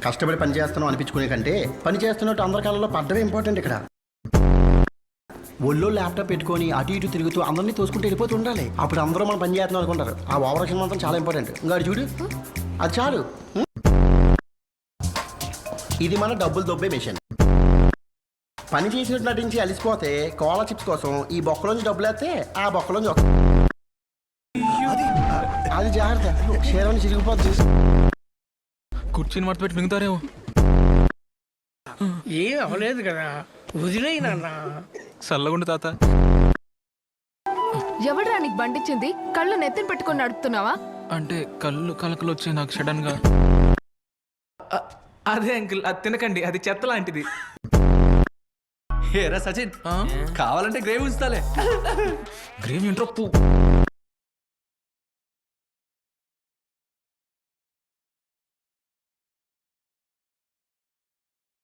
కష్టపడి పని చేస్తున్నాం అనిపించుకునే కంటే పని చేస్తున్నట్టు అందరి కాలంలో పడ్డమే ఇంపార్టెంట్ ఇక్కడ. ఒళ్ళో ల్యాప్టాప్ పెట్టుకొని అటు ఇటు తిరుగుతూ అందరినీ తోసుకుంటూ వెళ్ళిపోతూ ఉండాలి. అప్పుడు అందరూ మనం పని చేస్తున్నాం అనుకుంటారు. ఆ ఓవరాక్షన్ మాత్రం చాలా ఇంపార్టెంట్. ఇంకా అటు చూడు, అది చాలు. ఇది మన డబ్బులు దొబ్బే మిషన్. పని చేసినట్టు నటించి అలిసిపోతే కోలా చిప్స్ కోసం ఈ బొక్కలోంచి డబ్బులు వేస్తే ఆ బొక్కలోంచి అది జాగ్రత్త, షేరాన్ని చిరిగిపోతుంది. కుర్చీని మడత పెట్టి మింగుతారేమో. ఏం అవ్వలేదు కదా, వదిలేయి నాన్న. చల్లగుండు తాత. ఎవడ్రా నీకు బండిచ్చింది? కళ్ళు నెత్తిన పెట్టుకొని నడుపుతున్నావా? అంటే కళ్ళు కలకలు వచ్చాయి నాకు సడన్ గా. అదే అంకుల్, అది తినకండి, అది చెత్త లాంటిది. ఏరా సచిన్, కావాలంటే గ్రేవీ ఉంచుతాలే. గ్రేవీ ఏంట్రో